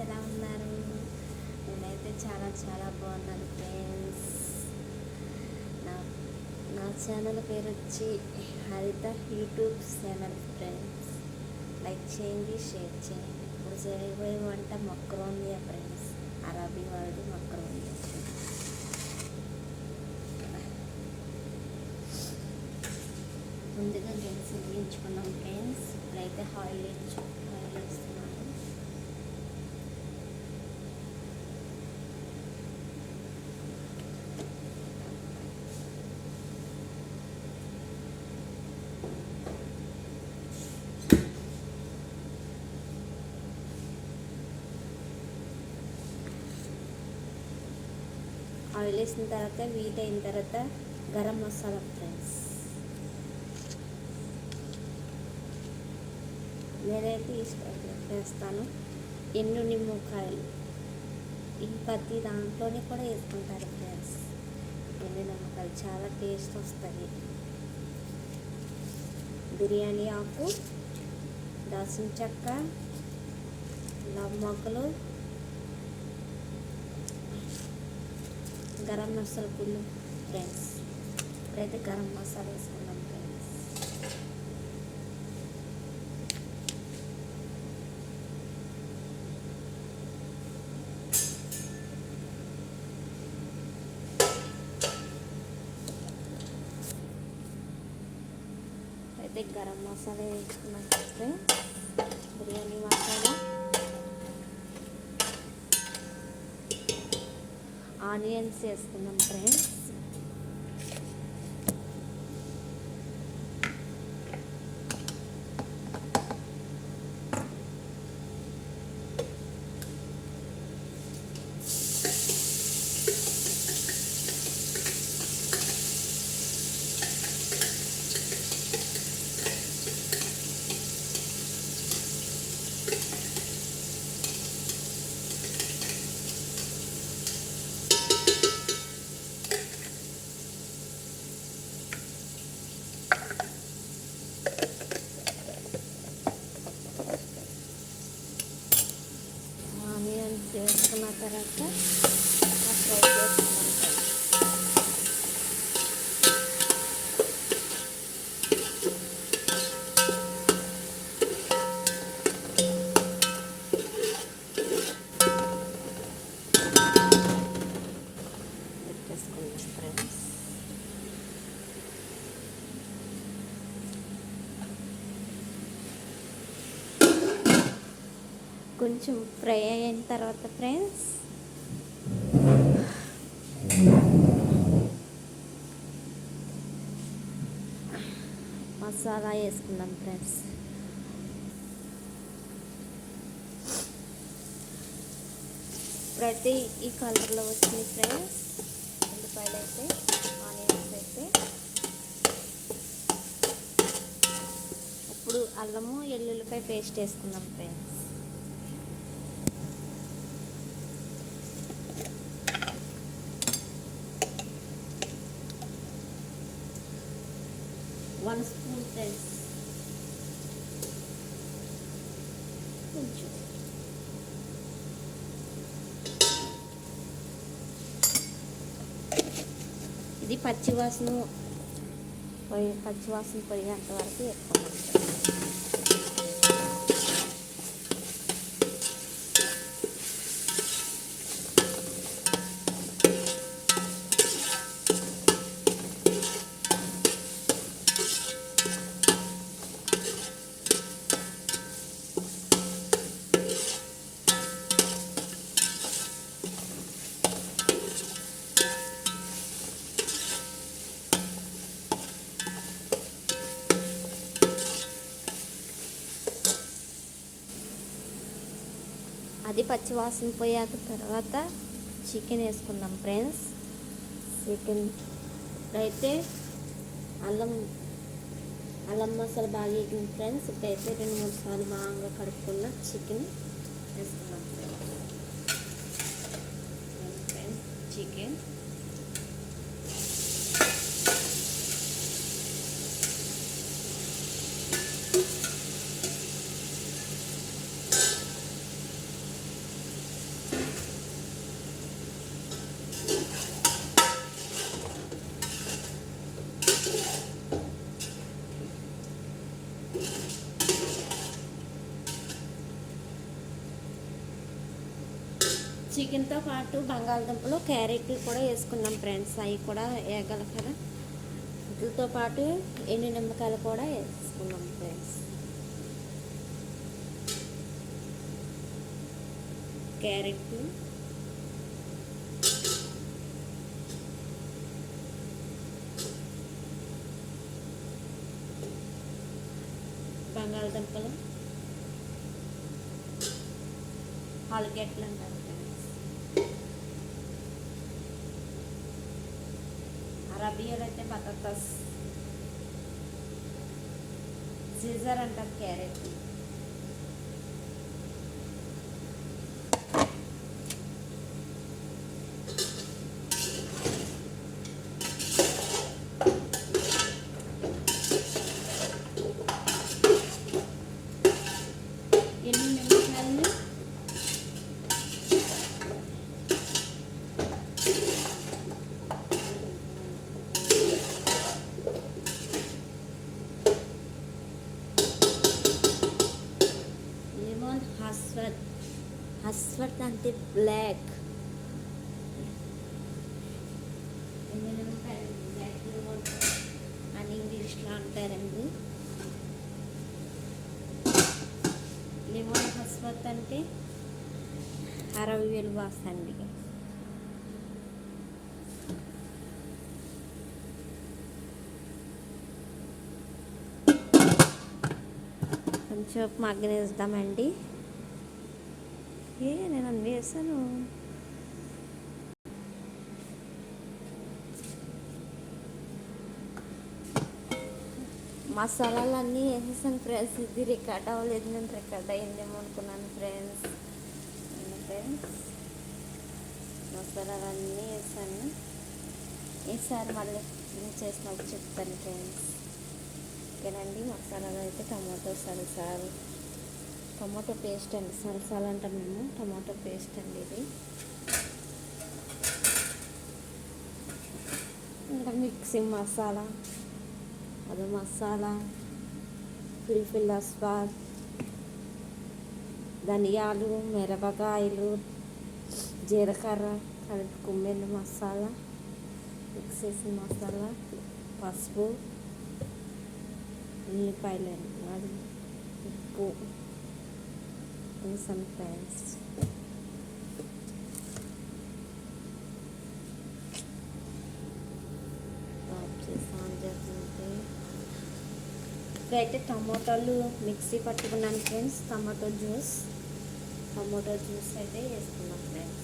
ఎలా ఉన్నారు? నేనైతే చాలా చాలా బాగున్నాను ఫ్రెండ్స్. నా నా ఛానల్ పేరు వచ్చి హరిత యూట్యూబ్ ఛానల్ ఫ్రెండ్స్. లైక్ చేయండి, షేర్ చేయండి. ఇప్పుడు చేయబోయే వంట మక్రోనియా ఫ్రెండ్స్. అరబీ వాళ్ళది మక్రోనియా. ముందుగా గ్యాస్ వెలిగించుకున్నాం ఫ్రెండ్స్. ఇప్పుడైతే ఆయిల్ వేస్తున్నాను. ఆయిల్ వేసిన తర్వాత వీట్ అయిన తర్వాత గరం మసాలా ఫ్రెండ్స్. నేనైతే వేస్తాను ఎండు నిమ్మకాయలు. ఈ ప్రతి దాంట్లోనే కూడా వేసుకుంటారు ఫ్రెండ్స్. ఎండు నిమ్మకాయలు చాలా టేస్ట్ వస్తుంది. బిర్యానీ ఆకు, దాల్చిన చెక్క, లవంగాలు, గరం మసాలా పుల్లు ఫ్రెండ్స్. ఇప్పుడైతే గరం మసాలా వేసుకున్నాం ఫ్రెండ్స్. అయితే గరం మసాలా వేసుకున్నాం ఫ్రెండ్స్. బిర్యానీ మసాలా, ఆనియన్స్ వేసుకున్నాం ఫ్రెండ్స్. వేసుకున్న తర్వాత ఫ్రై చేసుకున్నాం. పెట్టేసుకున్నాం ఫ్రెండ్స్. కొంచెం ఫ్రై అయిన తర్వాత ఫ్రెండ్స్ మసాలా వేసుకుందాం ఫ్రెండ్స్. ఇప్పుడైతే ఈ కలర్లో వచ్చింది ఫ్రెండ్స్. ఉల్లిపాయలు అయితే, ఆనియన్స్ అయితే. ఇప్పుడు అల్లము ఎల్లుల్లిపాయ పేస్ట్ వేసుకుందాం ఫ్రెండ్స్. One spoon friends. కొంచెం ఇది పచ్చివాసన పోయేంత వరకు వేసుకున్నాం. అది పచ్చివాసన పోయాక తర్వాత చికెన్ వేసుకుందాం ఫ్రెండ్స్. చికెన్ అయితే అల్లం మసాలా బాగా వేగింది ఫ్రెండ్స్. ఇప్పుడైతే 2-3 సార్లు బాగా కడుక్కున్న చికెన్ వేసుకున్నాం ఫ్రెండ్స్. చికెన్ చికెన్తో పాటు బంగాళదుంపలు క్యారెట్ కూడా వేసుకున్నాం ఫ్రెండ్స్. అవి కూడా వేగల కదా. వీటితో పాటు ఎండు నిమ్మకాయలు కూడా వేసుకున్నాం ఫ్రెండ్స్. క్యారెట్, బంగాళదుంపలు, ఆలుగడ్డలు అంటారు ఫ్రెండ్స్. అరబియాలో అయితే బటాటాస్, సీజర్ అంటారు క్యారెట్. ఎన్ని నిమ్మకాయలు లెమన్ హస్వత్ అంటే బ్లాక్. ఎన్ని నిమ్మకాయలు బ్లాక్ లెమన్ అని ఇంగ్లీష్లో అంటారండి. లెమన్ హస్వత్ అంటే అరవై వాస అండి. కొంచెం మగ్గనిద్దామండి. నేను అన్ని వేసాను. మసాలాలన్నీ వేసేసాను ఫ్రెండ్స్. ఇది రికార్డ్ అవ్వలేదు, నేను రికార్డ్ అయ్యిందేమో అనుకున్నాను ఫ్రెండ్స్. మసాలాలన్నీ వేసాను. ఈసారి మళ్ళీ నేను చేసినప్పుడు చెప్తాను ఫ్రెండ్స్. ఓకేనండి. మసాలాలు అయితే టమాటో సల్సాలు, టమాటో పేస్ట్ అండి. సల్సాలు అంటాం మేము, టమాటో పేస్ట్ అండి ఇది. ఇంకా మిక్సింగ్ మసాలా, అది మసాలా, ఫిల్ఫిల్ అస్వాద్, ధనియాలు, మిరపకాయలు, జీలకర్ర కలిపి కుమ్మిన మసాలా, మిక్స్ చేసిన మసాలా, పసుపు, ఉల్లిపాయలు, అది ఉప్పు వేసాను ఫ్రెండ్స్. ఇప్పుడైతే టమాటాలు మిక్సీ పట్టుకున్నాను ఫ్రెండ్స్. టమాటో జ్యూస్ అయితే వేసుకున్నాం ఫ్రెండ్స్.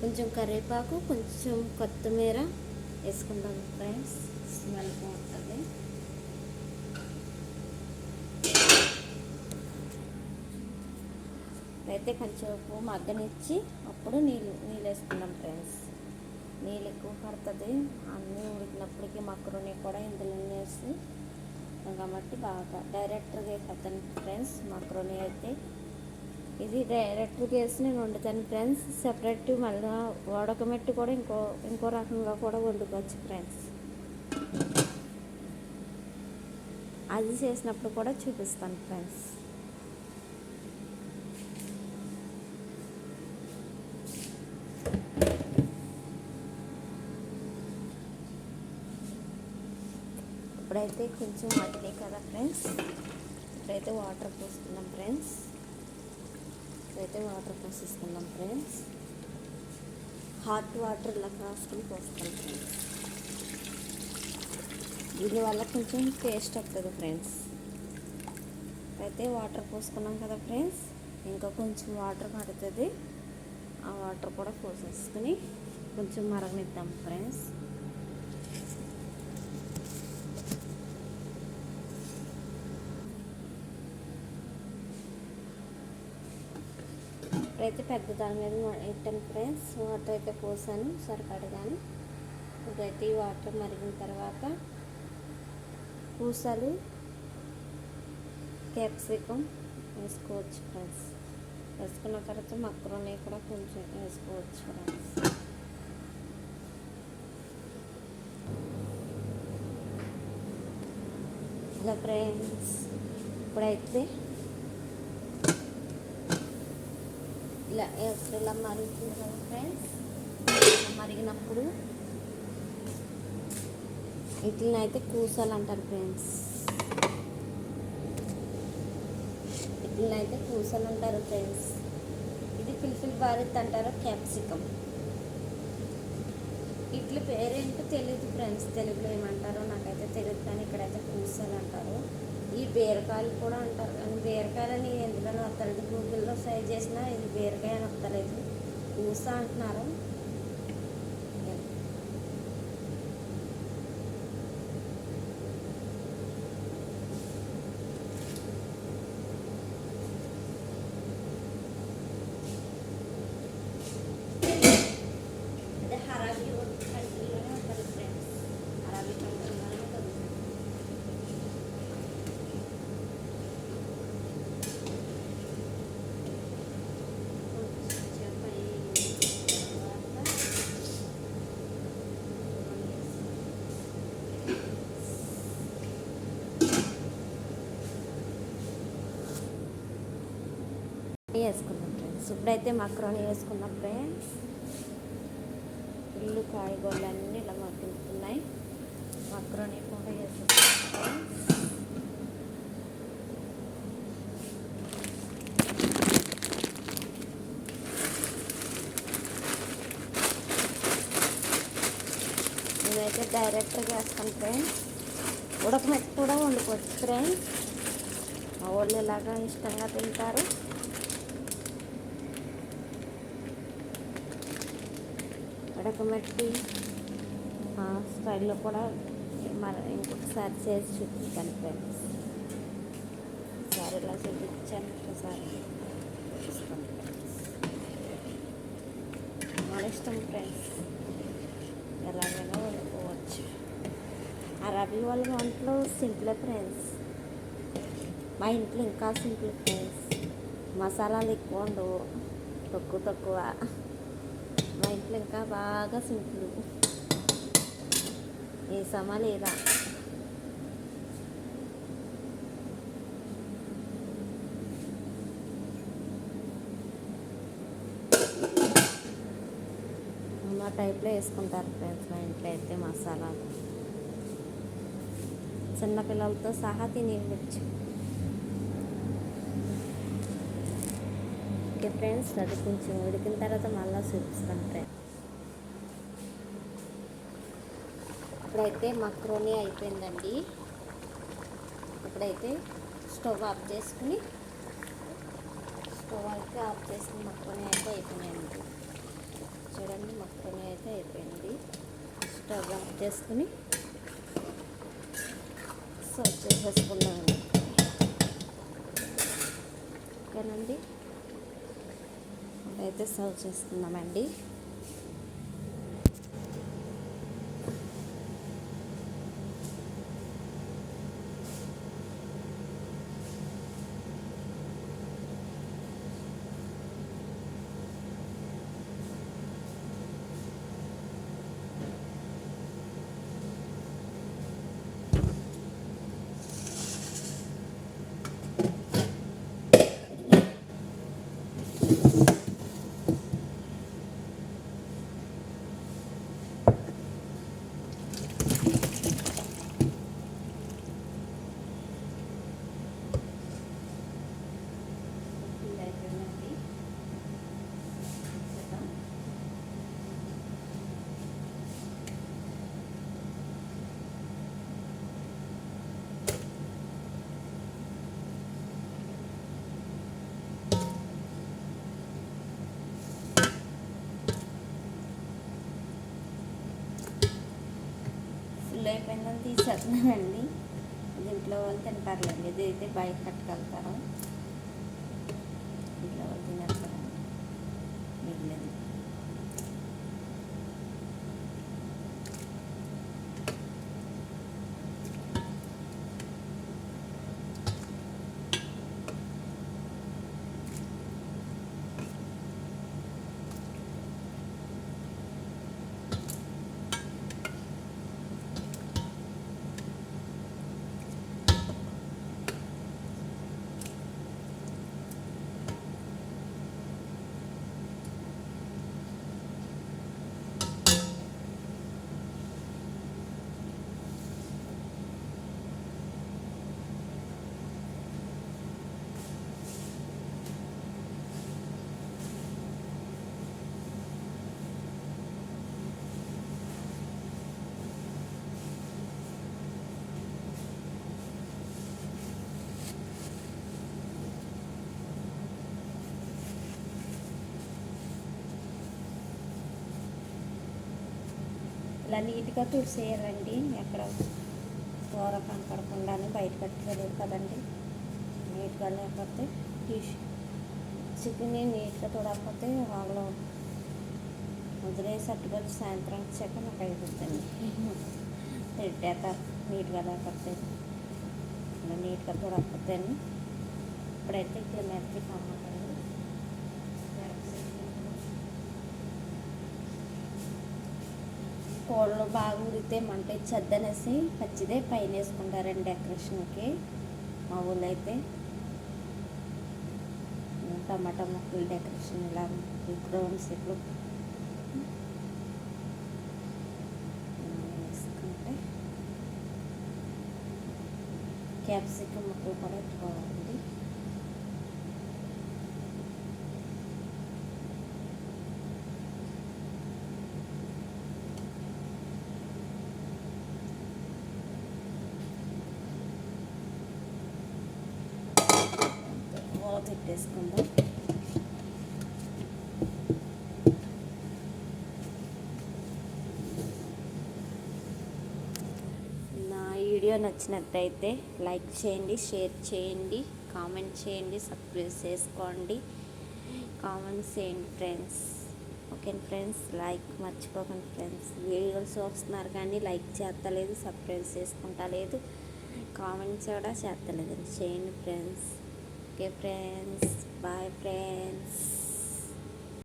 కొంచెం కరివేపాకు, కొంచెం కొత్తిమీర వేసుకుంటాం ఫ్రెండ్స్. స్మెల్ బాగుంటుంది. అయితే కొంచెం ఉప్పు మగ్గనిచ్చి అప్పుడు నీళ్ళు వేసుకుందాం ఫ్రెండ్స్. నీళ్ళు ఎక్కువ పడుతుంది. అన్నీ ఉడికినప్పటికీ మక్రోని కూడా ఇందులో వేసి కాబట్టి బాగా డైరెక్ట్గా వేస్తాను ఫ్రెండ్స్. మక్రోని అయితే ఇది డైరెక్ట్గా వేసి నేను వండుతాను ఫ్రెండ్స్. సెపరేట్ మళ్ళీ ఉడకమెట్టి కూడా ఇంకో రకంగా కూడా వండుకోవచ్చు ఫ్రెండ్స్. అది చేసినప్పుడు కూడా చూపిస్తాను ఫ్రెండ్స్. ఇప్పుడైతే కొంచెం మగ్గినాయి కదా ఫ్రెండ్స్. ఇప్పుడైతే వాటర్ పోసుకున్నాం ఫ్రెండ్స్. హాట్ వాటర్ ఇలా కాసుకొని పోస్తాం ఫ్రెండ్స్. దీనివల్ల కొంచెం టేస్ట్ వస్తుంది ఫ్రెండ్స్. అయితే వాటర్ పోసుకున్నాం కదా ఫ్రెండ్స్. ఇంకా కొంచెం వాటర్ పడుతుంది. ఆ వాటర్ కూడా పోసేసుకుని కొంచెం మరగనిద్దాం ఫ్రెండ్స్. అయితే పెద్ద దాని మీద పెట్టాను ఫ్రెండ్స్. వాటర్ అయితే పోసాను సరిపడగాను. ఇప్పుడైతే ఈ వాటర్ మరిగిన తర్వాత పూసలు క్యాప్సికం వేసుకోవచ్చు ఫ్రెండ్స్. వేసుకున్న తర్వాత మక్రోని కూడా కొంచెం వేసుకోవచ్చు ఫ్రెండ్స్. ఇలా ఫ్రెండ్స్ ఇప్పుడైతే ఇలా మరుగుతుంది కదా ఫ్రెండ్స్. మరిగినప్పుడు వీటిని అయితే కూసలు అంటారు ఫ్రెండ్స్. వీటిని అయితే కూసలు అంటారు ఫ్రెండ్స్. ఇది ఫిల్ఫిల్ భారత్ అంటారు క్యాప్సికం. ఇట్ల పేరేంటో తెలియదు ఫ్రెండ్స్, తెలుగులో ఏమంటారో నాకైతే తెలియదు, కానీ ఇక్కడైతే కూసలు అంటారు. ఈ బీరకాయలు కూడా అంటారు, కానీ బీరకాయలని ఎందుకని వస్తలేదు. గూగుల్లో సర్చ్ చేసినా ఇది బీరకాయ అని వస్తలేదు, కూస అంటున్నారు. వేసుకుందాం ఫ్రెండ్స్. ఇప్పుడైతే మక్రోని వేసుకుందాం ఫ్రెండ్స్. ఇల్లు కాయగూరలన్నీ ఇలా మగ్గుతున్నాయి. మక్రోని కూడా వేసుకుంటాం ఫ్రెండ్స్. నేనైతే డైరెక్ట్గా వేస్తాను ఫ్రెండ్స్. ఉడకమెట్టి కూడా వండుకోవచ్చు ఫ్రెండ్స్. మా వాళ్ళు ఇలాగా ఇష్టంగా తింటారు. ఉడకమెట్టి స్టైల్లో కూడా ఇంకొకసారి చేసి చూపించాను ఫ్రెండ్స్. ఒకసారి ఇలా చూపించాను, ఒకసారి చూపిస్తాను ఫ్రెండ్స్. మన ఇష్టం ఫ్రెండ్స్, ఎలాగైనా వండుకోవచ్చు. అరబీ వాళ్ళ వంటలు సింపులే ఫ్రెండ్స్. మా ఇంట్లో ఇంకా సింపుల్ ఫ్రెండ్స్. మసాలాలు ఎక్కువ ఉండవు, తక్కువ. మా ఇంట్లో ఇంకా బాగా సింపుల్. వేసామా లేదా మా టైప్లో వేసుకుంటారు ఫ్రెండ్స్. మా ఇంట్లో అయితే మసాలాలు చిన్నపిల్లలతో సహా తినేయచ్చు. ఓకే ఫ్రెండ్స్, అది కొంచెం ఉడికిన తర్వాత మళ్ళీ చూపిస్తాను ఫ్రెండ్స్. ఇప్పుడైతే మక్రోని అయిపోయిందండి. ఇప్పుడైతే స్టవ్ ఆఫ్ చేసుకుని మక్రోని అయితే అయిపోయినాయండి. చూడండి, మక్రోని అయితే అయిపోయింది. స్టవ్ ఆఫ్ చేసుకుని సర్వ్ చేసేసుకున్నామండి. ఓకేనండి, అయితే సర్వ్ చేసుకుందామండి. ఫుల్ అయిపోయిందని తీసేస్తున్నానండి. దీంట్లో వాళ్ళు తింటారులేండి. ఇది అయితే బయట కట్టుకెళ్తారు, ఇంట్లో వాళ్ళు తినేస్తారండి. వేయట్లేదు. ఇలా నీట్గా తుడిసేయాలండి. ఎక్కడ కూర కనపడకుండానే బయట పెట్టుకోలేదు కదండి. నీట్గా లేకపోతే చికెన్ని నీట్గా తుడకపోతే వాళ్ళు వదిలేసి అట్టుకొచ్చి సాయంత్రం వచ్చాక నాకు అయిపోతుంది. తిట్టేస్తారు నీట్గా లేకపోతే, ఇలా నీట్గా తుడకపోతే. ఇప్పుడైతే ఇక్కడ మెత్తకి అమ్మకండి. కోళ్ళు బాగా ఉడితే మంట ఇచ్చేద్దనేసి పచ్చిదే పైన వేసుకుంటారండి డెకరేషన్కి. మా ఊళ్ళో అయితే టమాటా ముక్కలు డెకరేషన్ ఇలా గ్రౌండ్స్ ఇప్పుడు వేసుకుంటే క్యాప్సికమ్ ముక్కలు కూడా పెట్టుకోవాలండి. పెట్టేసుకుందాం. నా వీడియో నచ్చినట్టయితే లైక్ చేయండి, షేర్ చేయండి, కామెంట్ చేయండి, సబ్స్క్రైబ్ చేసుకోండి, కామెంట్స్ చేయండి ఫ్రెండ్స్. ఓకే ఫ్రెండ్స్, లైక్ మర్చిపోకండి ఫ్రెండ్స్. వీడియోస్ చూస్తున్నారు కానీ లైక్ చేస్తలేదు, సబ్స్క్రైబ్ చేసుకుంటా లేదు, కామెంట్స్ కూడా చేస్తలేదు. చేయండి friends. Okay friends, bye friends.